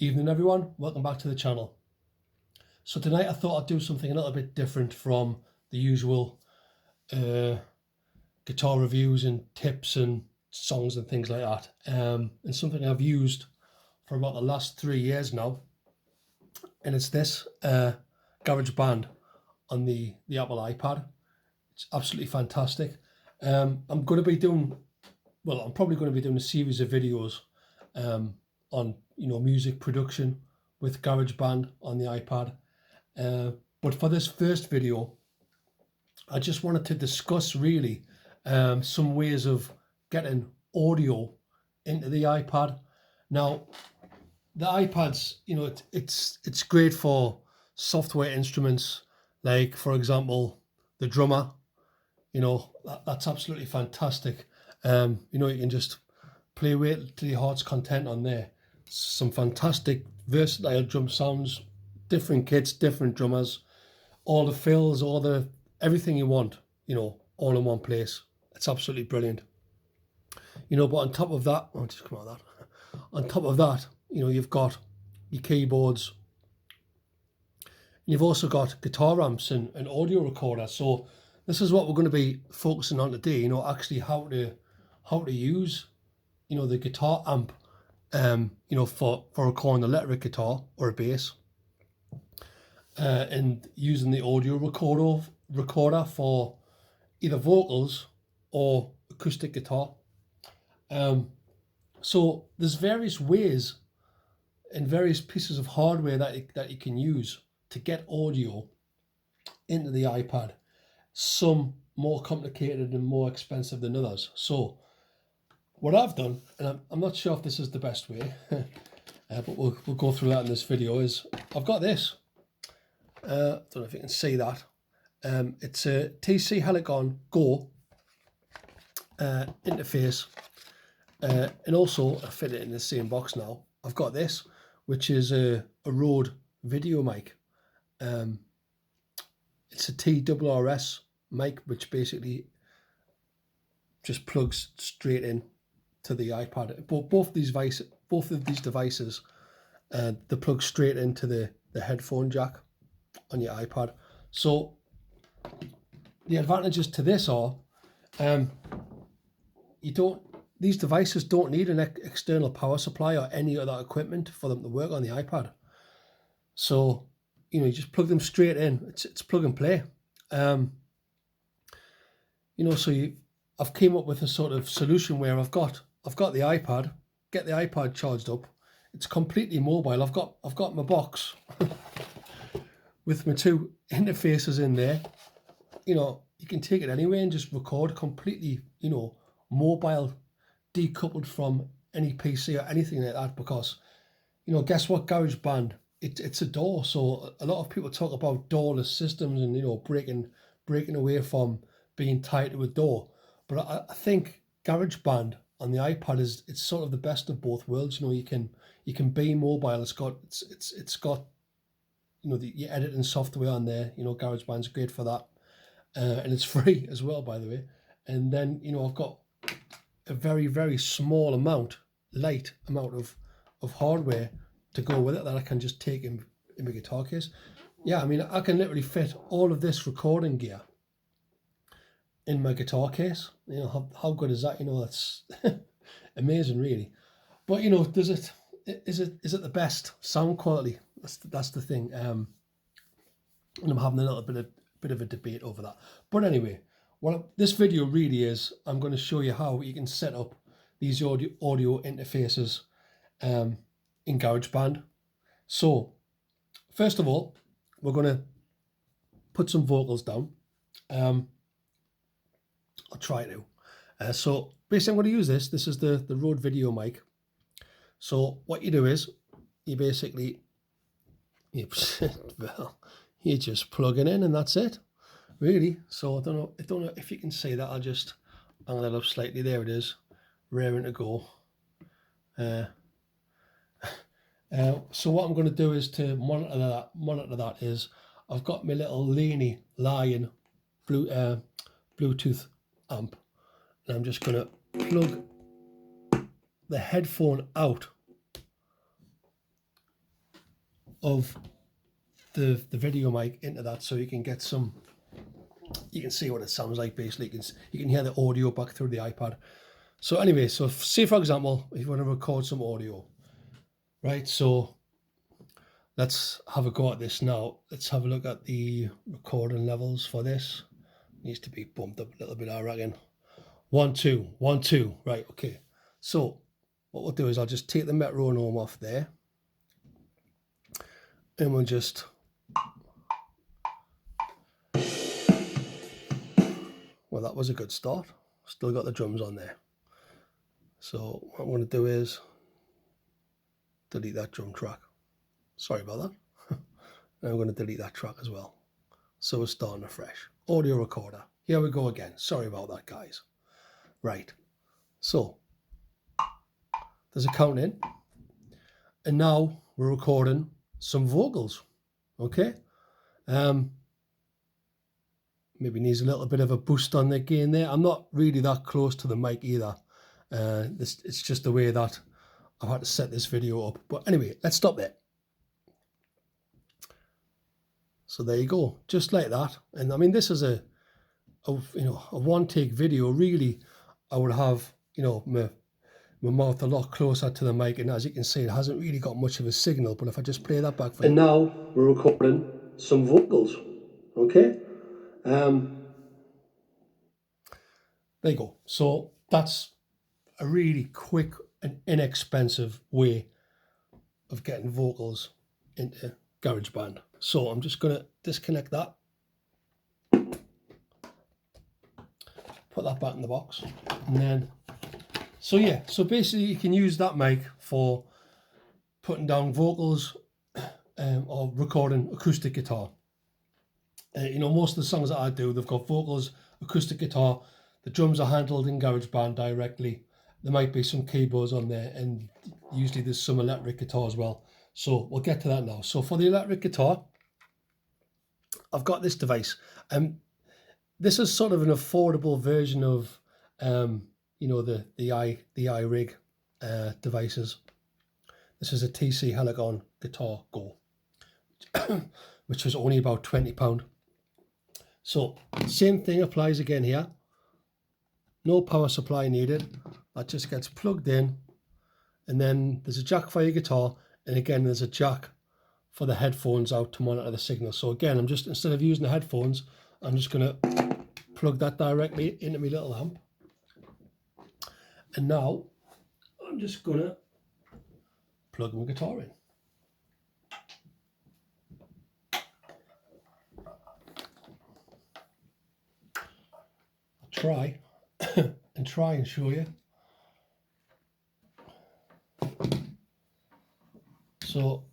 Evening everyone, welcome back to the channel. So tonight I thought I'd do something a little bit different from the usual guitar reviews and tips and songs and things like that. And something I've used for about the last 3 years now, and it's this GarageBand on the Apple iPad. It's absolutely fantastic. I'm probably going to be doing a series of videos on music production with GarageBand on the iPad. But for this first video, I just wanted to discuss really some ways of getting audio into the iPad. Now, the iPads, it's great for software instruments, like for example, the drummer. That's absolutely fantastic. You can just play away to your heart's content on there. Some fantastic versatile drum sounds, different kits, different drummers, all the fills, everything you want, all in one place. It's absolutely brilliant. But on top of that, I'll just come out of that. On top of that, you've got your keyboards. You've also got guitar amps and audio recorder. So this is what we're going to be focusing on today. Actually how to use, the guitar amp, for recording an electric guitar or a bass, and using the audio recorder for either vocals or acoustic guitar. So there's various ways and various pieces of hardware that you can use to get audio into the iPad. Some more complicated and more expensive than others. So what I've done, and I'm not sure if this is the best way, but we'll go through that in this video, is I've got this. I don't know if you can see that. It's a Helicon GO interface, and also I fit it in the same box now. I've got this, which is a Rode VideoMic. It's a TRRS mic, which basically just plugs straight in to the iPad. Both of these devices, they plug straight into the headphone jack on your iPad. So the advantages to this are, these devices don't need an external power supply or any other equipment for them to work on the iPad. So you just plug them straight in. It's plug and play. I've came up with a sort of solution where I've got the iPad, get the iPad charged up. It's completely mobile. I've got my box with my two interfaces in there. You can take it anywhere and just record completely, mobile, decoupled from any PC or anything like that, because, guess what, GarageBand, it's a DAW. So a lot of people talk about DAW-less systems and, breaking away from being tied to a DAW. But I think GarageBand on the iPad it's sort of the best of both worlds. You can be mobile. It's got your editing software on there. GarageBand's great for that, and it's free as well, by the way. And then I've got a very, very small light amount of hardware to go with it that I can just take in my guitar case. Yeah, I can literally fit all of this recording gear in my guitar case. How good is that? That's amazing, really. But is it the best sound quality? That's the thing. And I'm having a little bit of a debate over that. But anyway, this video really is, I'm going to show you how you can set up these audio interfaces in GarageBand. So first of all, we're going to put some vocals down. I'll try to. So basically I'm going to use this. This is the Rode VideoMic. So what you do is you basically, you just plug it in and that's it, really. So I don't know if you can see that. I'll just angle it up slightly. There it is, raring to go. So what I'm going to do is to monitor that is I've got my little Laney Lion Bluetooth amp, and I'm just going to plug the headphone out of the video mic into that, so you can get some, you can see what it sounds like. Basically you can hear the audio back through the iPad. So anyway, so say for example if you want to record some audio, right, so let's have a go at this now. Let's have a look at the recording levels for this. Needs to be bumped up a little bit, I reckon. 1 2 1 2. Right, okay, so what we'll do is I'll just take the metronome off there and we'll just, well, that was a good start. Still got the drums on there. So what I'm going to do is delete that drum track. Sorry about that. And I'm going to delete that track as well. So we're starting afresh. Audio recorder. Here we go again. Sorry about that, guys. Right. So there's a count in. And now we're recording some vocals. Okay. Maybe needs a little bit of a boost on the gain there. I'm not really that close to the mic either. It's just the way that I've had to set this video up. But anyway, let's stop there. So there you go, just like that. And I mean, this is a one take video. Really, I would have, you know, my mouth a lot closer to the mic, and as you can see, it hasn't really got much of a signal. But if I just play that back for you. And now we're recording some vocals. Okay. There you go. So that's a really quick and inexpensive way of getting vocals into GarageBand. So I'm just going to disconnect that, put that back in the box, and then, so yeah, so basically you can use that mic for putting down vocals or recording acoustic guitar. You know, most of the songs that I do, they've got vocals, acoustic guitar, the drums are handled in GarageBand directly. There might be some keyboards on there, and usually there's some electric guitar as well. So we'll get to that now. So for the electric guitar, I've got this device. This is sort of an affordable version of, you know, the iRig devices. This is a TC Helicon Guitar Go, which was only about £20. So same thing applies again here. No power supply needed. That just gets plugged in, and then there's a jack for your guitar, and again there's a jack for the headphones out to monitor the signal. So again, I'm just, instead of using the headphones, I'm just going to plug that directly into my little amp. And now I'm just going to plug my guitar in. I'll try and show you. So,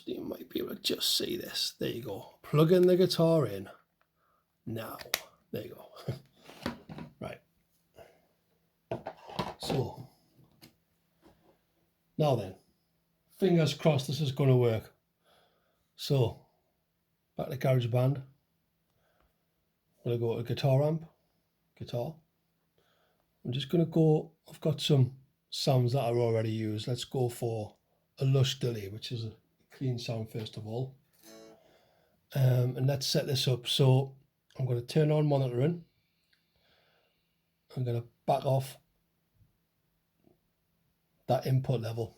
you might be able to just see this. There you go. Plug in the guitar in. Now, there you go. Right. So, now then, fingers crossed this is going to work. So, back to GarageBand. I'm going to go to guitar amp, guitar. I'm just going to go, I've got some sounds that are already used. Let's go for a lush delay, which is a clean sound first of all. And let's set this up. So I'm going to turn on monitoring. I'm going to back off that input level.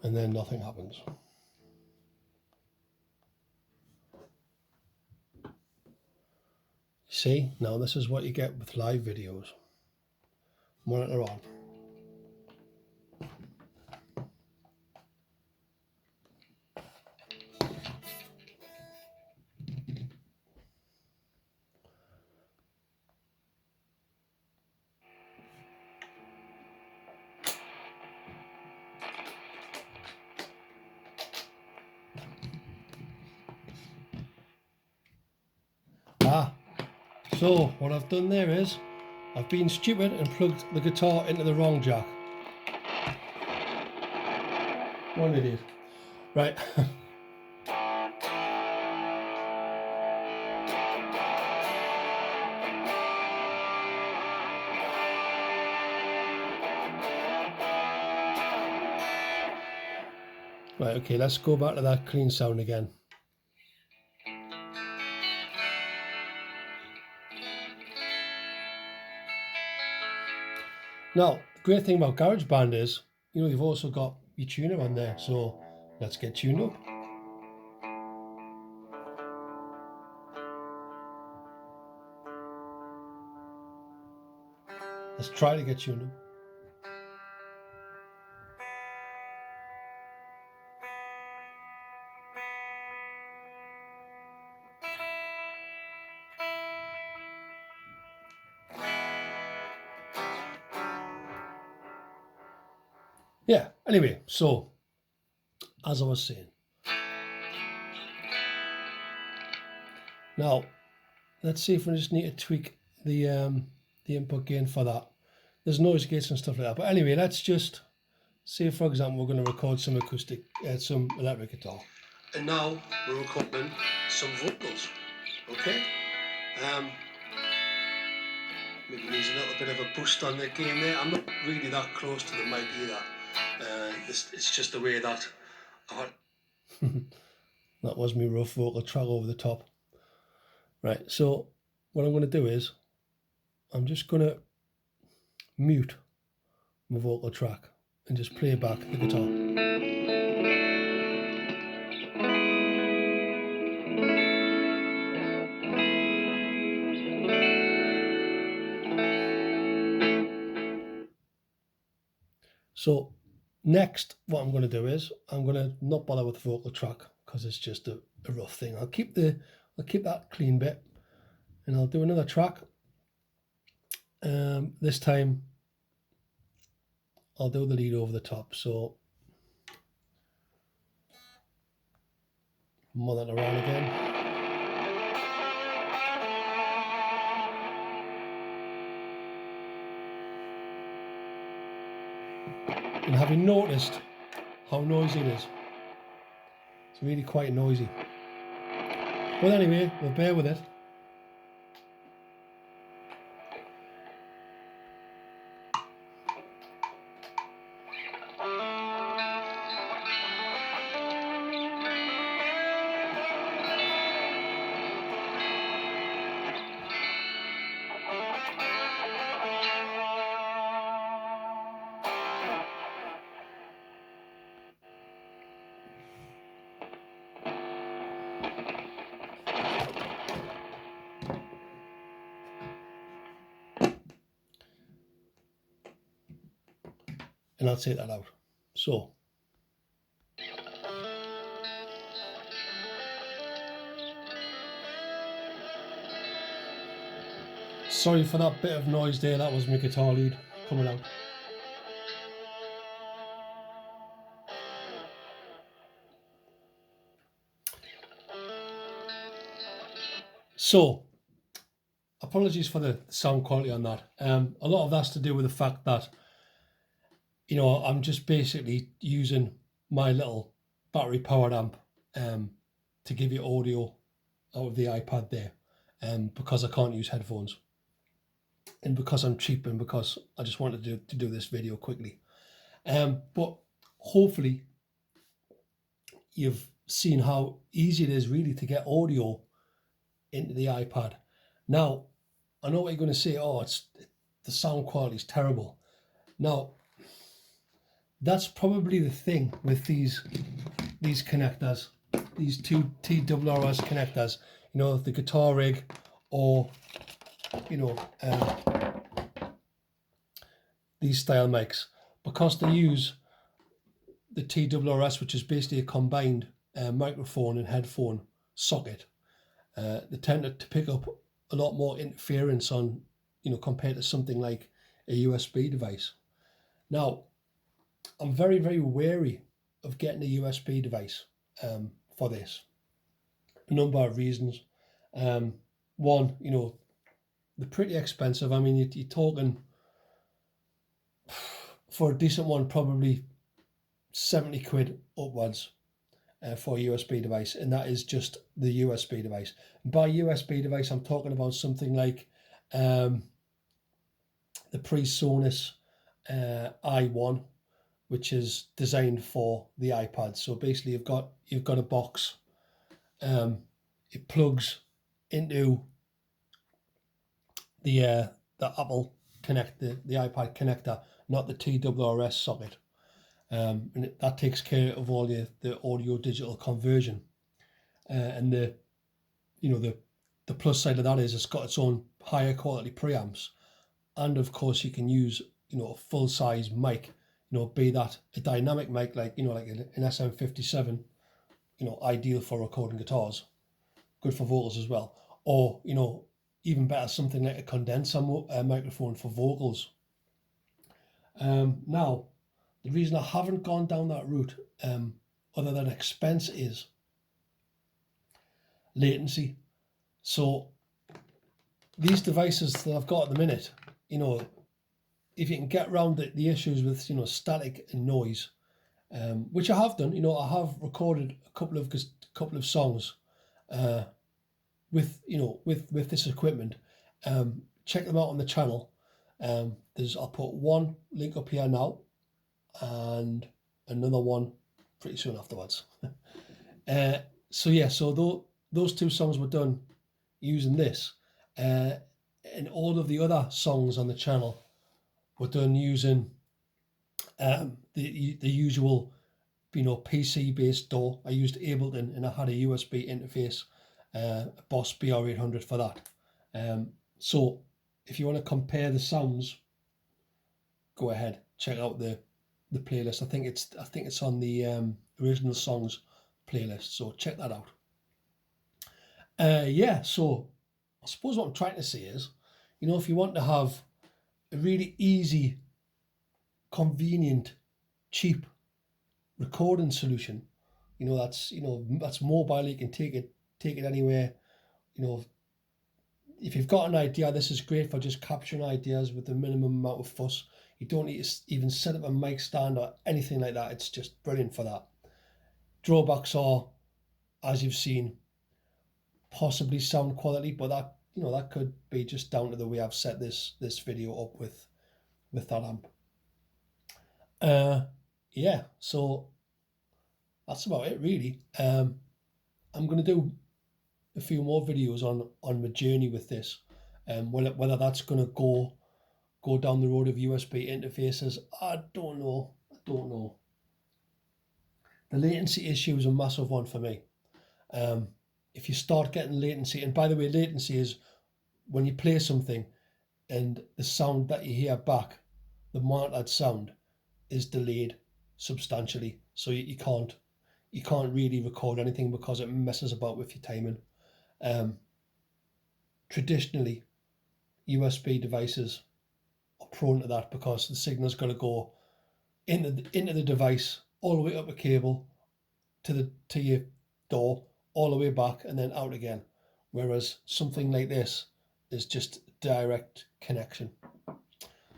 And then nothing happens. See, now this is what you get with live videos. Monitor on. So what I've done there is I've been stupid and plugged the guitar into the wrong jack. What an idiot. Right. Right, okay, let's go back to that clean sound again. Now, the great thing about GarageBand is, you know, you've also got your tuner on there, so let's get tuned up. Let's try to get tuned up. Yeah, anyway, so as I was saying, now let's see if we just need to tweak the input gain for that. There's noise gates and stuff like that, but anyway, let's just say, for example, we're going to record some acoustic, some electric guitar, and now we're recording some vocals. Okay, maybe needs a little bit of a boost on the gain there. I'm not really that close to the mic either. It's just the way that that was my rough vocal track over the top. Right, so what I'm going to do is I'm just going to mute my vocal track and just play back the guitar. So next, what I'm going to do is I'm going to not bother with the vocal track because it's just a rough thing. I'll keep that clean bit, and I'll do another track. This time I'll do the lead over the top. So more that around again. And have you noticed how noisy it is? It's really quite noisy. But anyway, we'll bear with it. And I'll take that out. So sorry for that bit of noise there, that was my guitar lead coming out. So apologies for the sound quality on that. A lot of that's to do with the fact that, you know, I'm just basically using my little battery powered amp to give you audio out of the iPad there, because I can't use headphones, and because I'm cheap, and because I just wanted to do this video quickly. But hopefully you've seen how easy it is really to get audio into the iPad. Now, I know what you're going to say, oh, the sound quality is terrible. Now, that's probably the thing with these connectors, these two TRRS connectors, you know, the guitar rig, or, you know, these style mics, because they use the TRRS, which is basically a combined microphone and headphone socket. They tend to pick up a lot more interference on, you know, compared to something like a USB device. Now, I'm very, very wary of getting a USB device for this. A number of reasons. One, you know, they're pretty expensive. I mean, you're talking, for a decent one, probably 70 quid upwards for a USB device, and that is just the USB device. And by USB device, I'm talking about something like the Presonus iOne, which is designed for the iPad. So basically you've got a box, it plugs into the Apple the iPad connector, not the TRRS socket, and that takes care of all the audio digital conversion. And the plus side of that is it's got its own higher quality preamps, and of course you can use a full size mic, be that a dynamic mic like like an SM57, ideal for recording guitars, good for vocals as well, or even better, something like a condenser microphone for vocals. Now, the reason I haven't gone down that route, other than expense, is latency. So these devices that I've got at the minute, if you can get around the issues with static and noise, which I have done. I have recorded a couple of songs with this equipment. Check them out on the channel. I'll put one link up here now, and another one pretty soon afterwards. So those two songs were done using this, and all of the other songs on the channel were done using the usual PC based DAW. I used Ableton, and I had a USB interface, Boss BR800 for that. So if you want to compare the sounds, go ahead, check out the playlist. I think it's on the original songs playlist, so check that out. So I suppose what I'm trying to say is, if you want to have a really easy, convenient, cheap recording solution, that's mobile, you can take it anywhere. If you've got an idea, this is great for just capturing ideas with the minimum amount of fuss. You don't need to even set up a mic stand or anything like that. It's just brilliant for that. Drawbacks are, as you've seen, possibly sound quality, but that could be just down to the way I've set this video up with that amp. So that's about it really. I'm going to do a few more videos on my journey with this, whether that's going to go down the road of USB interfaces, I don't know. The latency issue is a massive one for me. If you start getting latency, and by the way, latency is when you play something and the sound that you hear back, the monitored sound, is delayed substantially, so you can't really record anything because it messes about with your timing. Traditionally, USB devices are prone to that because the signal's got to go into the device, all the way up a cable to your DAW, all the way back and then out again. Whereas something like this is just direct connection.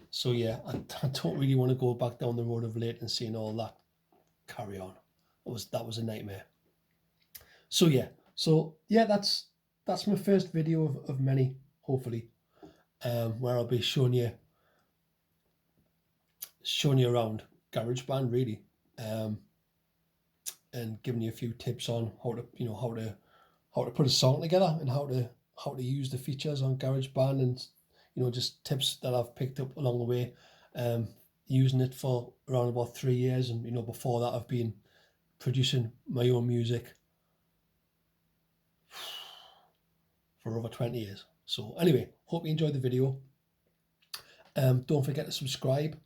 So yeah, I don't really want to go back down the road of latency and all that carry on. That was a nightmare. So yeah, that's my first video of many, hopefully, where I'll be showing you around GarageBand really, and giving you a few tips on how to put a song together and how to use the features on GarageBand, and just tips that I've picked up along the way, using it for around about 3 years, and before that I've been producing my own music for over 20 years. So anyway, hope you enjoyed the video. Don't forget to subscribe.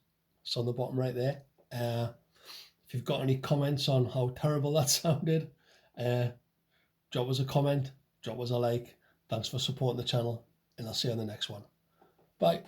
It's on the bottom right there. If you've got any comments on how terrible that sounded, drop us a comment, drop us a like. Thanks for supporting the channel, and I'll see you on the next one. Bye.